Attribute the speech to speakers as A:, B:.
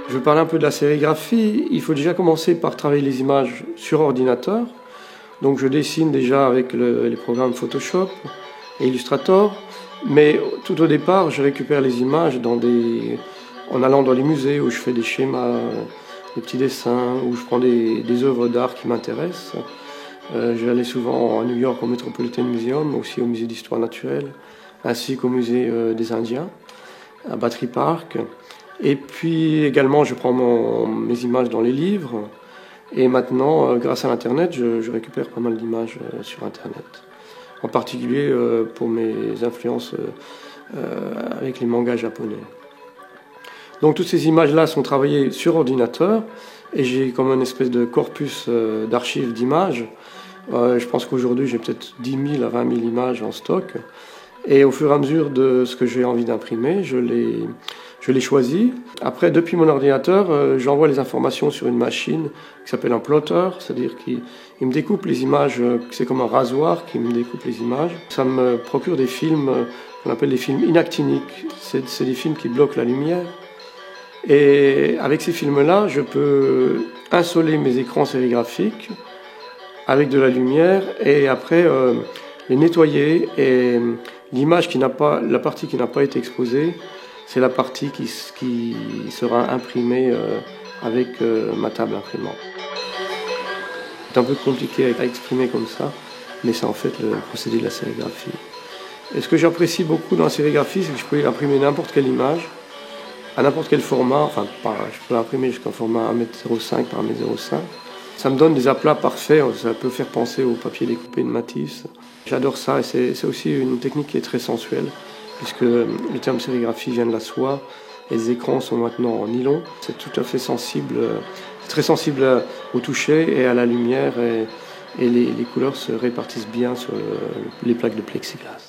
A: Je vais parler un peu de la sérigraphie. Il faut déjà commencer par travailler les images sur ordinateur. Donc je dessine déjà avec les programmes Photoshop et Illustrator. Mais tout au départ, je récupère les images en allant dans les musées où je fais des schémas, des petits dessins, où je prends des œuvres d'art qui m'intéressent. Je vais aller souvent à New York au Metropolitan Museum, aussi au musée d'histoire naturelle, ainsi qu'au musée des Indiens, à Battery Park. Et puis également, je prends mes images dans les livres. Et maintenant, grâce à l'Internet, je récupère pas mal d'images sur Internet. En particulier pour mes influences avec les mangas japonais. Donc toutes ces images-là sont travaillées sur ordinateur. Et j'ai comme une espèce de corpus d'archives d'images. Je pense qu'aujourd'hui, j'ai peut-être 10 000 à 20 000 images en stock. Et au fur et à mesure de ce que j'ai envie d'imprimer, je les choisis. Après, depuis mon ordinateur, j'envoie les informations sur une machine qui s'appelle un plotter, c'est-à-dire qu'il me découpe les images, c'est comme un rasoir qui me découpe les images. Ça me procure des films qu'on appelle des films inactiniques. C'est des films qui bloquent la lumière. Et avec ces films-là, je peux insoler mes écrans sérigraphiques avec de la lumière et après les nettoyer. Et l'image la partie qui n'a pas été exposée, c'est la partie qui sera imprimée avec ma table imprimante. C'est un peu compliqué à exprimer comme ça, mais c'est en fait le procédé de la sérigraphie. Et ce que j'apprécie beaucoup dans la sérigraphie, c'est que je peux imprimer n'importe quelle image, à n'importe quel format, je peux l'imprimer jusqu'à un format 1,05 m par 1,05 m. Ça me donne des aplats parfaits, ça peut faire penser au papier découpé de Matisse. J'adore ça et c'est aussi une technique qui est très sensuelle, puisque le terme sérigraphie vient de la soie et les écrans sont maintenant en nylon. C'est tout à fait sensible, très sensible au toucher et à la lumière et les couleurs se répartissent bien sur les plaques de plexiglas.